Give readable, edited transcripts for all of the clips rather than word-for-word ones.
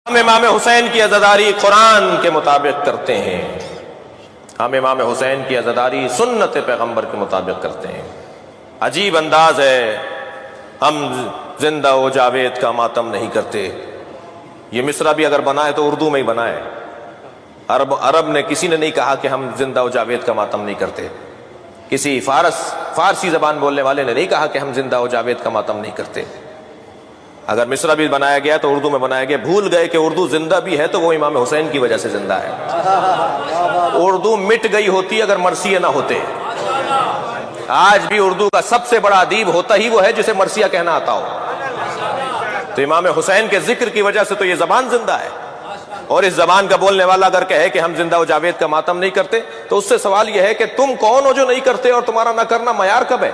ہم امام حسین کی عزاداری قرآن کے مطابق کرتے ہیں، ہم امام حسین کی عزاداری سنت پیغمبر کے مطابق کرتے ہیں۔ عجیب انداز ہے، ہم زندہ و جاوید کا ماتم نہیں کرتے۔ یہ مصرع بھی اگر بنا ہے تو اردو میں ہی بنا ہے۔ عرب نے کسی نے نہیں کہا کہ ہم زندہ و جاوید کا ماتم نہیں کرتے۔ کسی فارسی زبان بولنے والے نے نہیں کہا کہ ہم زندہ و جاوید کا ماتم نہیں کرتے۔ اگر مصرع بھی بنایا گیا تو اردو میں بنایا گیا۔ بھول گئے کہ اردو زندہ بھی ہے تو وہ امام حسین کی وجہ سے زندہ ہے۔ اردو مٹ گئی ہوتی اگر مرثیہ نہ ہوتے۔ آج بھی اردو کا سب سے بڑا ادیب ہوتا ہی وہ ہے جسے مرثیہ کہنا آتا ہو۔ تو امام حسین کے ذکر کی وجہ سے تو یہ زبان زندہ ہے۔ اور اس زبان کا بولنے والا اگر کہے کہ ہم زندہ و جاوید کا ماتم نہیں کرتے تو اس سے سوال یہ ہے کہ تم کون ہو جو نہیں کرتے اور تمہارا نہ کرنا معیار کب ہے؟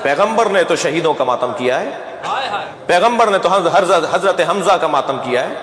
پیغمبر نے تو شہیدوں کا ماتم کیا ہے، پیغمبر نے تو حضرت حمزہ کا ماتم کیا ہے۔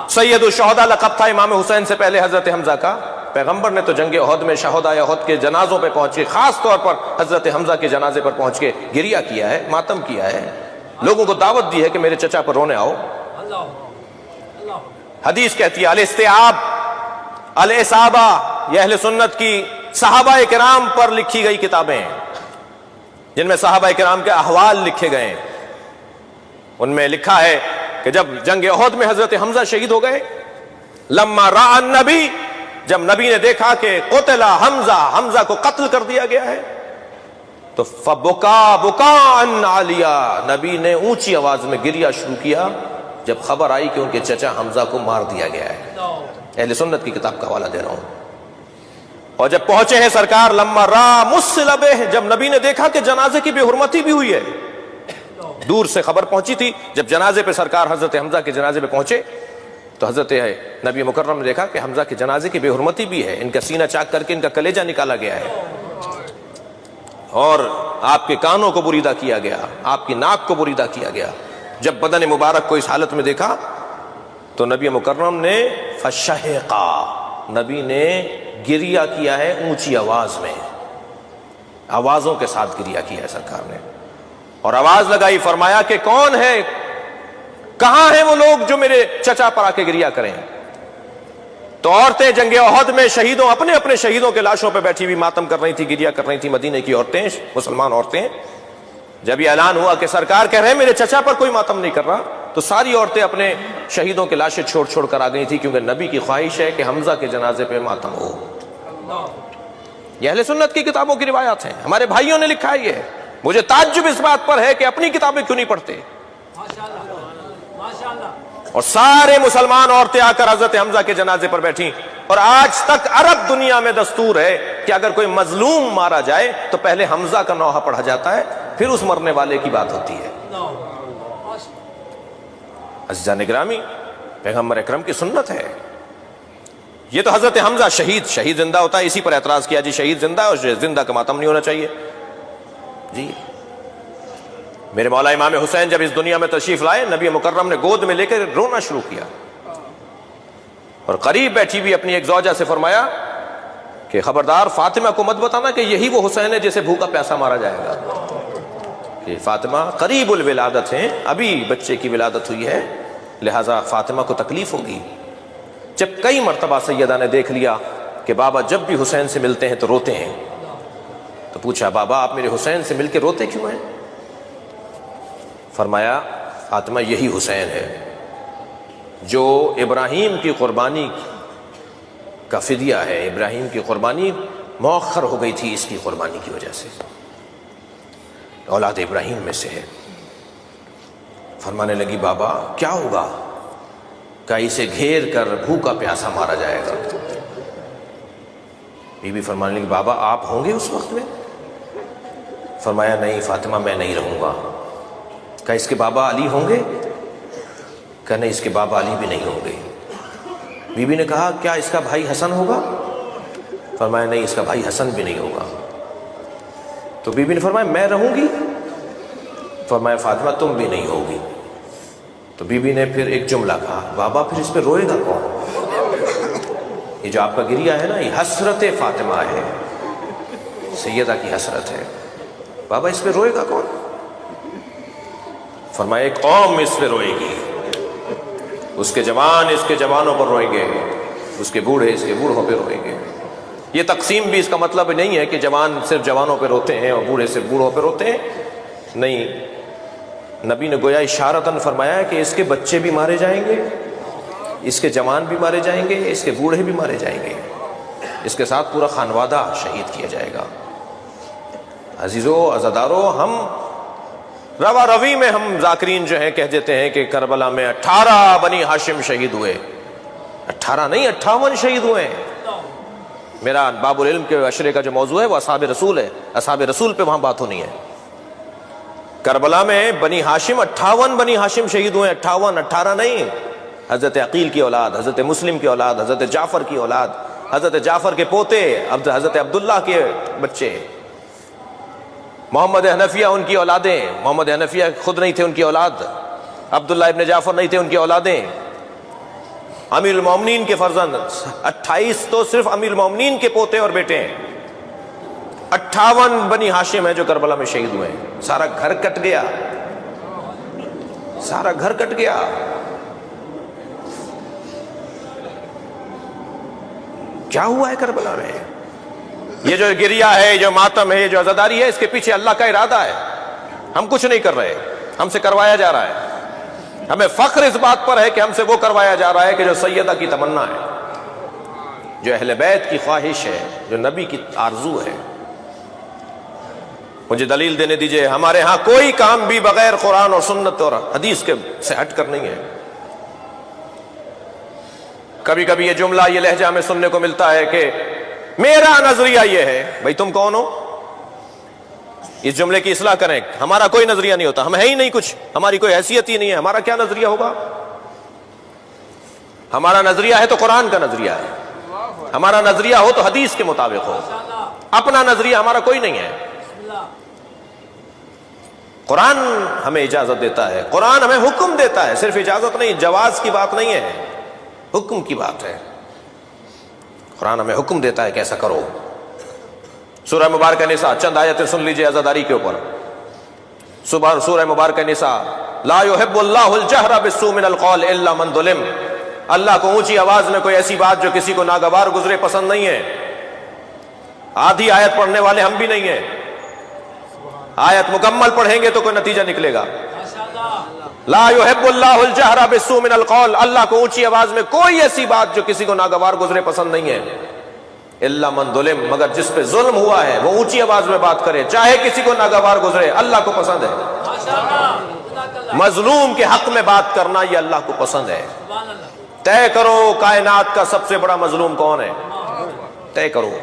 سید الشہداء لقب تھا امام حسین سے پہلے حضرت حمزہ کا۔ پیغمبر نے تو جنگ احد میں شہداء احد کے جنازوں پہ پہنچ کے، خاص طور پر حضرت حمزہ کے جنازے پر پہنچ کے گریہ کیا ہے، ماتم کیا ہے، لوگوں کو دعوت دی ہے کہ میرے چچا پر رونے آؤ۔ حدیث کہتی ہے الاستیعاب الاصابہ، یہ اہل سنت کی صحابہ کرام پر لکھی گئی کتابیں ہیں جن میں صحابہ کرام کے احوال لکھے گئے ہیں۔ ان میں لکھا ہے کہ جب جنگ احد میں حضرت حمزہ شہید ہو گئے، لما راى النبی، جب نبی نے دیکھا کہ قتل حمزہ کو قتل کر دیا گیا ہے تو فبکا بکاء عالیا، نبی نے اونچی آواز میں گریہ شروع کیا جب خبر آئی کہ ان کے چچا حمزہ کو مار دیا گیا ہے۔ اہل سنت کی کتاب کا حوالہ دے رہا ہوں۔ اور جب پہنچے ہیں سرکار لما را مسلبہ، جب نبی نے دیکھا کہ جنازے کی بے حرمتی بھی ہوئی ہے، دور سے خبر پہنچی تھی، جب جنازے پہ سرکار حضرت حمزہ کے جنازے پہ پہنچے تو حضرت نبی مکرم نے دیکھا کہ حمزہ کے جنازے کی بے حرمتی بھی ہے، ان کا سینہ چاک کر کے ان کا کلیجہ نکالا گیا ہے اور آپ کے کانوں کو بریدہ کیا گیا، آپ کی ناک کو بریدہ کیا گیا۔ جب بدن مبارک کو اس حالت میں دیکھا تو نبی مکرم نے فشہقا، نبی نے گریہ کیا ہے اونچی آواز میں، آوازوں کے ساتھ گریہ کیا ہے سرکار نے، اور آواز لگائی، فرمایا کہ کون ہے، کہاں ہیں وہ لوگ جو میرے چچا پر آ کے گریہ کریں؟ تو عورتیں جنگ احد میں شہیدوں، اپنے اپنے شہیدوں کے لاشوں پہ بیٹھی ہوئی ماتم کر رہی تھی، گریہ کر رہی تھی، مدینے کی عورتیں، مسلمان عورتیں۔ جب یہ اعلان ہوا کہ سرکار کہہ رہے ہیں میرے چچا پر کوئی ماتم نہیں کر رہا تو ساری عورتیں اپنے شہیدوں کے لاشیں چھوڑ چھوڑ کر آ گئی تھی، کیونکہ نبی کی خواہش ہے کہ حمزہ کے جنازے پہ ماتم ہو۔ یہ اہل سنت کی کتابوں کی روایات ہیں، ہمارے بھائیوں نے لکھا ہے یہ۔ مجھے تعجب اس بات پر ہے کہ اپنی کتابیں کیوں نہیں پڑھتے، اور سارے مسلمان عورتیں آ کر حضرت حمزہ کے جنازے پر بیٹھیں۔ اور آج تک عرب دنیا میں دستور ہے کہ اگر کوئی مظلوم مارا جائے تو پہلے حمزہ کا نوحہ پڑھا جاتا ہے، پھر اس مرنے والے کی بات ہوتی ہے۔ عزیزان گرامی، پیغمبر اکرم کی سنت ہے یہ۔ تو حضرت حمزہ شہید زندہ ہوتا ہے، اسی پر اعتراض کیا جی شہید زندہ ہے اور زندہ کا ماتم نہیں ہونا چاہیے جی۔ میرے مولا امام حسین جب اس دنیا میں تشریف لائے، نبی مکرم نے گود میں لے کر رونا شروع کیا اور قریب بیٹھی بھی اپنی ایک زوجہ سے فرمایا کہ خبردار فاطمہ کو مت بتانا کہ یہی وہ حسین ہے جسے بھوکا پیاسا مارا جائے گا، کہ فاطمہ قریب الولادت ہیں، ابھی بچے کی ولادت ہوئی ہے، لہٰذا فاطمہ کو تکلیف ہوگی۔ جب کئی مرتبہ سیدہ نے دیکھ لیا کہ بابا جب بھی حسین سے ملتے ہیں تو روتے ہیں، تو پوچھا بابا آپ میرے حسین سے مل کے روتے کیوں ہیں؟ فرمایا فاطمہ یہی حسین ہے جو ابراہیم کی قربانی کا فدیہ ہے، ابراہیم کی قربانی مؤخر ہو گئی تھی اس کی قربانی کی وجہ سے، اولاد ابراہیم میں سے ہے۔ فرمانے لگی بابا کیا ہوگا؟ کہ اسے گھیر کر بھوکا پیاسا مارا جائے گا۔ بی بی فرمانے لگی بابا آپ ہوں گے اس وقت میں؟ فرمایا نہیں فاطمہ میں نہیں رہوں گا۔ کہ اس کے بابا علی ہوں گے؟ کہ نہیں اس کے بابا علی بھی نہیں ہوں گے۔ بی بی نے کہا کیا اس کا بھائی حسن ہوگا؟ فرمایا نہیں اس کا بھائی حسن بھی نہیں ہوگا۔ تو بی بی نے فرمایا میں رہوں گی؟ فرمایا فاطمہ تم بھی نہیں ہوگی۔ تو بی بی نے پھر ایک جملہ کہا بابا پھر اس پہ روئے گا کون؟ یہ جو آپ کا گریہ ہے نا یہ حسرت فاطمہ ہے، سیدہ کی حسرت ہے، بابا اس پہ روئے گا کون؟ فرمایا ایک قوم اس پہ روئے گی، اس کے جوان اس کے جوانوں پر روئیں گے، اس کے بوڑھے اس کے بوڑھوں پہ روئیں گے۔ یہ تقسیم بھی اس کا مطلب نہیں ہے کہ جوان صرف جوانوں پہ روتے ہیں اور بوڑھے صرف بوڑھوں پہ روتے ہیں، نہیں، نبی نے گویا اشارتاً فرمایا ہے کہ اس کے بچے بھی مارے جائیں گے، اس کے جوان بھی مارے جائیں گے، اس کے بوڑھے بھی مارے جائیں گے، اس کے ساتھ پورا خانوادہ شہید کیا جائے گا۔ عزیزو عزادارو، ہم روا روی میں ہم ذاکرین جو ہیں کہہ دیتے ہیں کہ کربلا میں 18 بنی ہاشم شہید ہوئے، 18 نہیں 58 شہید ہوئے ہیں۔ میرا باب العلم کے عشرے کا جو موضوع ہے وہ اصحاب رسول ہے، اصحاب رسول پہ وہاں بات ہونی ہے۔ کربلا میں بنی ہاشم 58 بنی ہاشم شہید ہوئے، 58، 18 نہیں۔ حضرت عقیل کی اولاد، حضرت مسلم کی اولاد، حضرت جعفر کی اولاد، حضرت جعفر کے پوتے، حضرت عبداللہ کے بچے، محمد حنفیہ ان کی اولادیں، محمد حنفیہ خود نہیں تھے ان کی اولاد، عبداللہ ابن جعفر نہیں تھے ان کی اولادیں، امیر المومنین کے فرزند 28 تو صرف امیر المومنین کے پوتے اور بیٹے ہیں، 58 بنی ہاشم ہیں جو کربلا میں شہید ہوئے ہیں۔ سارا گھر کٹ گیا، سارا گھر کٹ گیا۔ کیا ہوا ہے کربلا میں؟ یہ جو گریہ ہے، جو ماتم ہے، یہ جو عزاداری ہے، اس کے پیچھے اللہ کا ارادہ ہے۔ ہم کچھ نہیں کر رہے، ہم سے کروایا جا رہا ہے۔ ہمیں فخر اس بات پر ہے کہ ہم سے وہ کروایا جا رہا ہے کہ جو سیدہ کی تمنا ہے، جو اہل بیت کی خواہش ہے، جو نبی کی آرزو ہے۔ مجھے دلیل دینے دیجئے، ہمارے ہاں کوئی کام بھی بغیر قرآن اور سنت اور حدیث کے سے ہٹ کر نہیں ہے۔ کبھی کبھی یہ جملہ، یہ لہجہ ہمیں سننے کو ملتا ہے کہ میرا نظریہ یہ ہے۔ بھئی تم کون ہو؟ اس جملے کی اصلاح کریں۔ ہمارا کوئی نظریہ نہیں ہوتا، ہم ہے ہی نہیں کچھ، ہماری کوئی حیثیت ہی نہیں ہے، ہمارا کیا نظریہ ہوگا؟ ہمارا نظریہ ہے تو قرآن کا نظریہ ہے، ہمارا نظریہ ہو تو حدیث کے مطابق ہو، اپنا نظریہ ہمارا کوئی نہیں ہے۔ قرآن ہمیں اجازت دیتا ہے، قرآن ہمیں حکم دیتا ہے، صرف اجازت نہیں، جواز کی بات نہیں ہے، حکم کی بات ہے۔ قرآن ہمیں حکم دیتا ہے کہ ایسا کرو۔ سورہ مبارکہ نساء، چند آیتیں سن لیجئے عزاداری کے اوپر۔ سورہ مبارکہ نساء، لا يحب اللہ الجہر بالسوء من القول الا من ظلم۔ اللہ کو اونچی آواز میں کوئی ایسی بات جو کسی کو ناگوار گزرے پسند نہیں ہے۔ آدھی آیت پڑھنے والے ہم بھی نہیں ہیں، آیت مکمل پڑھیں گے تو کوئی نتیجہ نکلے گا۔ لا يحب اللہ الجہر بالسوء من القول، اللہ کو اونچی آواز میں کوئی ایسی بات جو کسی کو ناگوار گزرے پسند نہیں ہے۔ الا من ظلم، مگر جس پہ ظلم ہوا ہے وہ اونچی آواز میں بات کرے، چاہے کسی کو ناگوار گزرے، اللہ کو پسند ہے۔ مظلوم کے حق میں بات کرنا یہ اللہ کو پسند ہے۔ طے کرو کائنات کا سب سے بڑا مظلوم کون ہے، طے کرو۔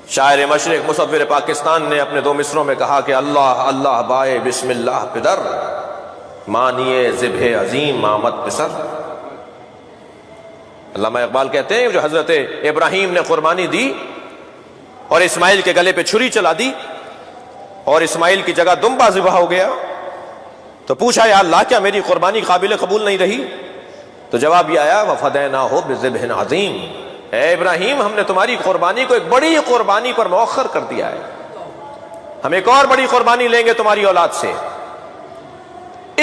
شاعر مشرق مصور پاکستان نے اپنے 2 مصروں میں کہا کہ اللہ اللہ بائے بسم اللہ پدر، مانیے ذبح عظیم آمد پسر۔ علامہ اقبال کہتے ہیں جو حضرت ابراہیم نے قربانی دی اور اسماعیل کے گلے پہ چھری چلا دی اور اسماعیل کی جگہ دمبا ذبح ہو گیا، تو پوچھا یا اللہ کیا میری قربانی قابل قبول نہیں رہی؟ تو جواب یہ آیا وَفَدَيْنَاهُ بِذِبْحٍ عَظِيمٍ، اے ابراہیم ہم نے تمہاری قربانی کو ایک بڑی قربانی پر مؤخر کر دیا ہے، ہم ایک اور بڑی قربانی لیں گے تمہاری اولاد سے۔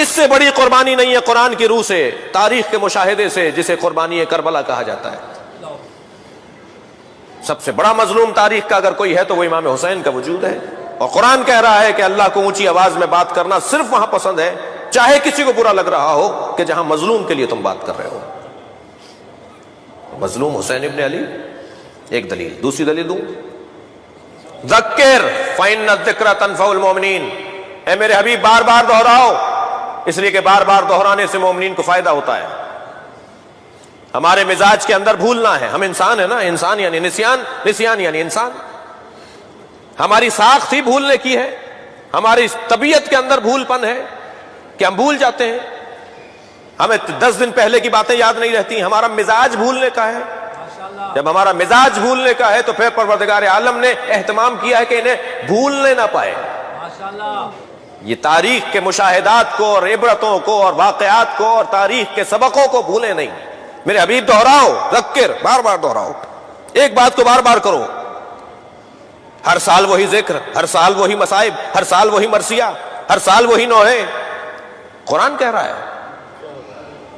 اس سے بڑی قربانی نہیں ہے قرآن کی روح سے، تاریخ کے مشاہدے سے، جسے قربانی کربلا کہا جاتا ہے۔ سب سے بڑا مظلوم تاریخ کا اگر کوئی ہے تو وہ امام حسین کا وجود ہے، اور قرآن کہہ رہا ہے کہ اللہ کو اونچی آواز میں بات کرنا صرف وہاں پسند ہے چاہے کسی کو برا لگ رہا ہو کہ جہاں مظلوم کے لیے تم بات کر رہے ہو۔ مظلوم حسین ابن علی، ایک دلیل۔ دوسری دلیل دوں، ذکر فإن الذکر تنفع المؤمنین، اے میرے حبیب بار بار دہراؤ، اس لیے کہ بار بار دہرانے سے مومنین کو فائدہ ہوتا ہے۔ ہمارے مزاج کے اندر بھولنا ہے، ہم انسان ہیں نا، انسان یعنی نسیان یعنی انسان، ہماری ساخت ہی بھولنے کی ہے، ہماری طبیعت کے اندر بھول پن ہے کہ ہم بھول جاتے ہیں، ہمیں 10 دن پہلے کی باتیں یاد نہیں رہتی، ہمارا مزاج بھولنے کا ہے۔ جب ہمارا مزاج بھولنے کا ہے تو پھر پروردگار عالم نے اہتمام کیا ہے کہ انہیں بھولنے نہ پائے۔ یہ تاریخ کے مشاہدات کو اور عبرتوں کو اور واقعات کو اور تاریخ کے سبقوں کو بھولے نہیں۔ میرے حبیب دہراؤ، ذکر، بار بار دہراؤ، ایک بات کو بار بار کرو۔ ہر سال وہی ذکر، ہر سال وہی مصائب، ہر سال وہی مرثیہ، ہر سال وہی نوحے۔ قرآن کہہ رہا ہے